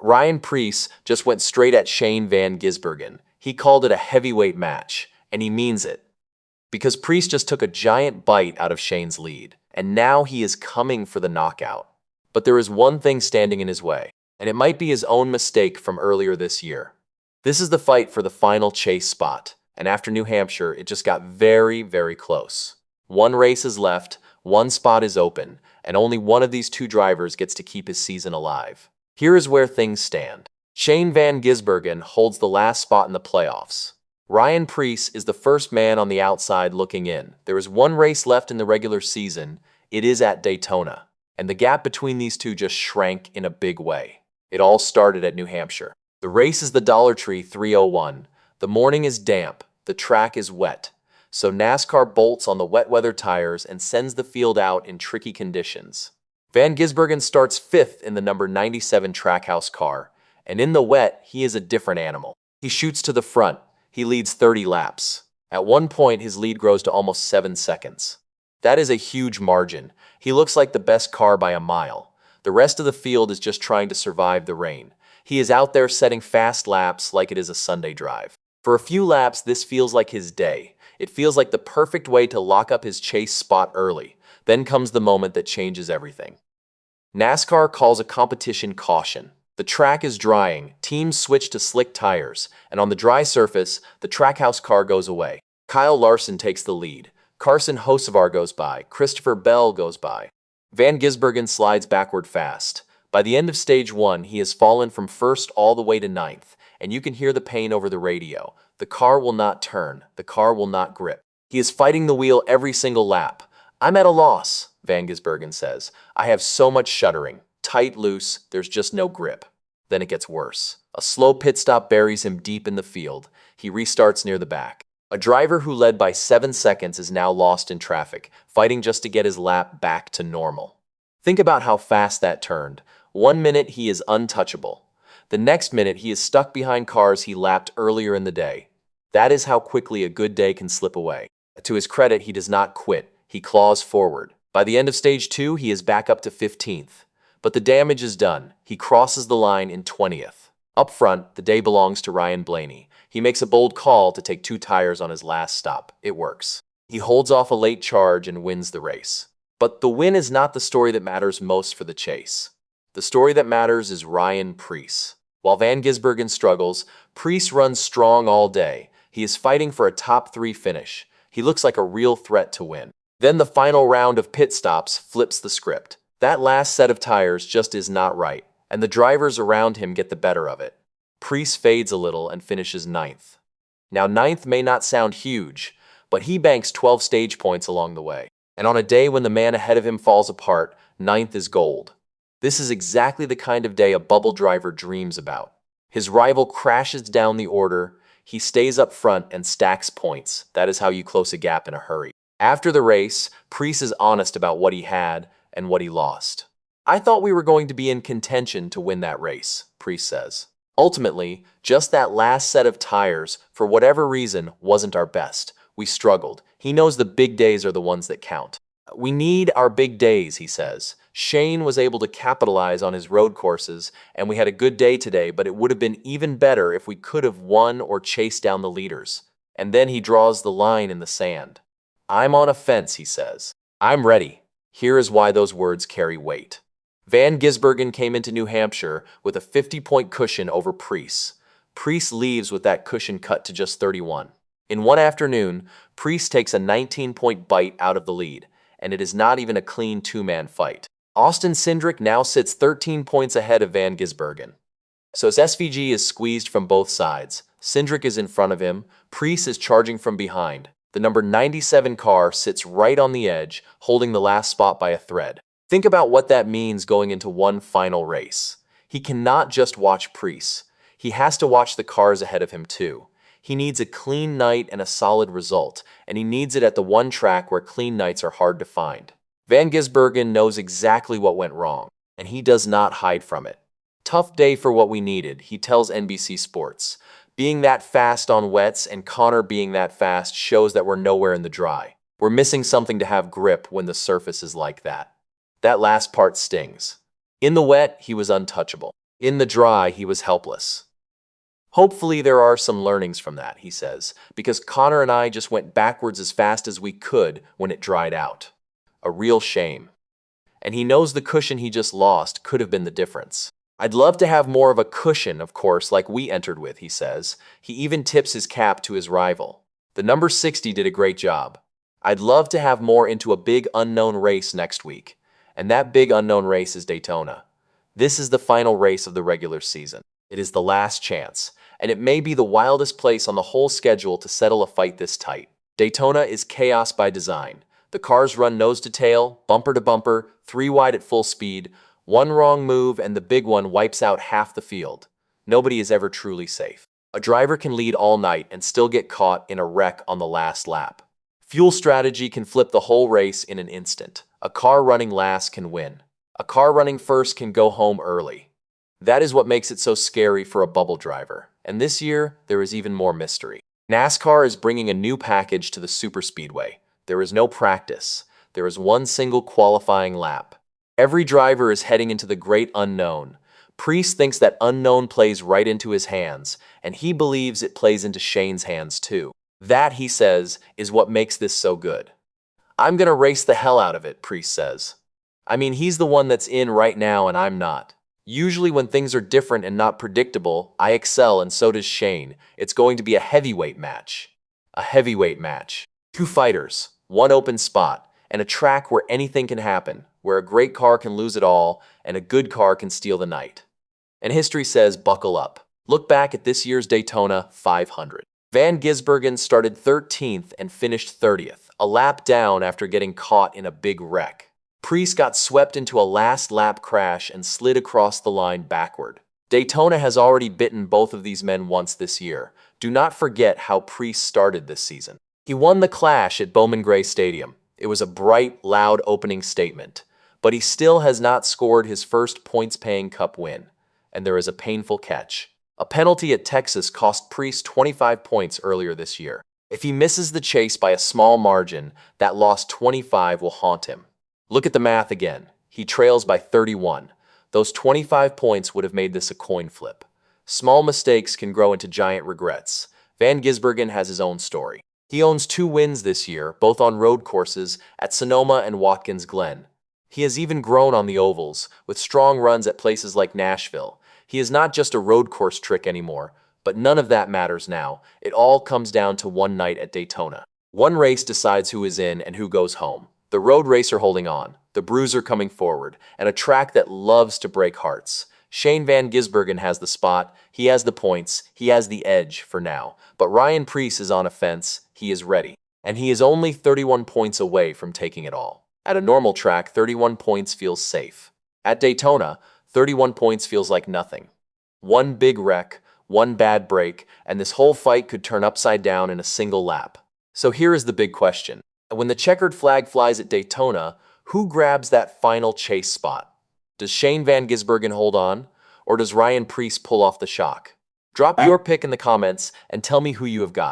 Ryan Preece just went straight at Shane Van Gisbergen. He called it a heavyweight match, and he means it. Because Preece just took a giant bite out of Shane's lead, and now he is coming for the knockout. But there is one thing standing in his way, and it might be his own mistake from earlier this year. This is the fight for the final chase spot, and after New Hampshire, it just got very, very close. One race is left, one spot is open, and only one of these two drivers gets to keep his season alive. Here is where things stand. Shane Van Gisbergen holds the last spot in the playoffs. Ryan Preece is the first man on the outside looking in. There is one race left in the regular season. It is at Daytona. And the gap between these two just shrank in a big way. It all started at New Hampshire. The race is the Dollar Tree 301. The morning is damp. The track is wet. So Nascar bolts on the wet weather tires and sends the field out in tricky conditions. Van Gisbergen starts 5th in the number 97 Trackhouse car, and in the wet, he is a different animal. He shoots to the front. He leads 30 laps. At one point, his lead grows to almost 7 seconds. That is a huge margin. He looks like the best car by a mile. The rest of the field is just trying to survive the rain. He is out there setting fast laps like it is a Sunday drive. For a few laps, this feels like his day. It feels like the perfect way to lock up his chase spot early. Then comes the moment that changes everything. NASCAR calls a competition caution. The track is drying, teams switch to slick tires, and on the dry surface, the Trackhouse car goes away. Kyle Larson takes the lead. Carson Hocevar goes by. Christopher Bell goes by. Van Gisbergen slides backward fast. By the end of stage 1, he has fallen from 1st all the way to 9th, and you can hear the pain over the radio. The car will not turn. The car will not grip. He is fighting the wheel every single lap. "I'm at a loss," Van Gisbergen says. "I have so much shuddering. Tight, loose, there's just no grip." Then it gets worse. A slow pit stop buries him deep in the field. He restarts near the back. A driver who led by 7 seconds is now lost in traffic, fighting just to get his lap back to normal. Think about how fast that turned. 1 minute he is untouchable. The next minute he is stuck behind cars he lapped earlier in the day. That is how quickly a good day can slip away. To his credit, he does not quit. He claws forward. By the end of stage 2, he is back up to 15th. But the damage is done. He crosses the line in 20th. Up front, the day belongs to Ryan Blaney. He makes a bold call to take 2 tires on his last stop. It works. He holds off a late charge and wins the race. But the win is not the story that matters most for the chase. The story that matters is Ryan Preece. While Van Gisbergen struggles, Preece runs strong all day. He is fighting for a top 3 finish. He looks like a real threat to win. Then the final round of pit stops flips the script. That last set of tires just is not right, and the drivers around him get the better of it. Preece fades a little and finishes 9th. Now 9th may not sound huge, but he banks 12 stage points along the way. And on a day when the man ahead of him falls apart, 9th is gold. This is exactly the kind of day a bubble driver dreams about. His rival crashes down the order. He stays up front and stacks points. That is how you close a gap in a hurry. After the race, Preece is honest about what he had and what he lost. "I thought we were going to be in contention to win that race," Preece says. "Ultimately, just that last set of tires, for whatever reason, wasn't our best. We struggled." He knows the big days are the ones that count. "We need our big days," he says. "Shane was able to capitalize on his road courses, and we had a good day today, but it would have been even better if we could have won or chased down the leaders." And then he draws the line in the sand. "I'm on a fence," he says. "I'm ready." Here is why those words carry weight. Van Gisbergen came into New Hampshire with a 50-point cushion over Preece. Preece leaves with that cushion cut to just 31. In one afternoon, Preece takes a 19-point bite out of the lead, and it is not even a clean 2-man fight. Austin Cindric now sits 13 points ahead of Van Gisbergen. So as SVG is squeezed from both sides, Cindric is in front of him, Preece is charging from behind. The number 97 car sits right on the edge, holding the last spot by a thread. Think about what that means going into one final race. He cannot just watch Preece. He has to watch the cars ahead of him too. He needs a clean night and a solid result, and he needs it at the one track where clean nights are hard to find. Van Gisbergen knows exactly what went wrong, and he does not hide from it. "Tough day for what we needed," he tells NBC Sports. "Being that fast on wets and Connor being that fast shows that we're nowhere in the dry. We're missing something to have grip when the surface is like that." That last part stings. In the wet, he was untouchable. In the dry, he was helpless. Hopefully there are some learnings from that, he says, because Connor and I just went backwards as fast as we could when it dried out. A real shame. And he knows the cushion he just lost could have been the difference. I'd love to have more of a cushion, of course, like we entered with, he says. He even tips his cap to his rival. The number 60 did a great job. I'd love to have more into a big unknown race next week. And that big unknown race is Daytona. This is the final race of the regular season. It is the last chance, and it may be the wildest place on the whole schedule to settle a fight this tight. Daytona is chaos by design. The cars run nose to tail, bumper to bumper, 3 wide at full speed. One wrong move and the big one wipes out half the field. Nobody is ever truly safe. A driver can lead all night and still get caught in a wreck on the last lap. Fuel strategy can flip the whole race in an instant. A car running last can win. A car running first can go home early. That is what makes it so scary for a bubble driver. And this year, there is even more mystery. NASCAR is bringing a new package to the superspeedway. There is no practice. There is one single qualifying lap. Every driver is heading into the great unknown. Preece thinks that unknown plays right into his hands, and he believes it plays into Shane's hands too. That, he says, is what makes this so good. I'm gonna race the hell out of it, Preece says. I mean, he's the one that's in right now and I'm not. Usually when things are different and not predictable, I excel and so does Shane. It's going to be a heavyweight match. A heavyweight match. 2 fighters, 1 open spot, and a track where anything can happen, where a great car can lose it all and a good car can steal the night. And history says buckle up. Look back at this year's Daytona 500. Van Gisbergen started 13th and finished 30th, a lap down after getting caught in a big wreck. Preece got swept into a last lap crash and slid across the line backward. Daytona has already bitten both of these men once this year. Do not forget how Preece started this season. He won the Clash at Bowman Gray Stadium. It was a bright, loud opening statement. But he still has not scored his first points-paying Cup win. And there is a painful catch. A penalty at Texas cost Preece 25 points earlier this year. If he misses the chase by a small margin, that lost 25 will haunt him. Look at the math again. He trails by 31. Those 25 points would have made this a coin flip. Small mistakes can grow into giant regrets. Van Gisbergen has his own story. He owns 2 wins this year, both on road courses at Sonoma and Watkins Glen. He has even grown on the ovals, with strong runs at places like Nashville. He is not just a road course trick anymore, but none of that matters now. It all comes down to one night at Daytona. One race decides who is in and who goes home. The road racer holding on, the bruiser coming forward, and a track that loves to break hearts. Shane Van Gisbergen has the spot, he has the points, he has the edge for now. But Ryan Preece is on offense, he is ready. And he is only 31 points away from taking it all. At a normal track, 31 points feels safe. At Daytona, 31 points feels like nothing. One big wreck, one bad break, and this whole fight could turn upside down in a single lap. So here is the big question. When the checkered flag flies at Daytona, who grabs that final chase spot? Does Shane Van Gisbergen hold on, or does Ryan Preece pull off the shock? Drop your pick in the comments and tell me who you have got.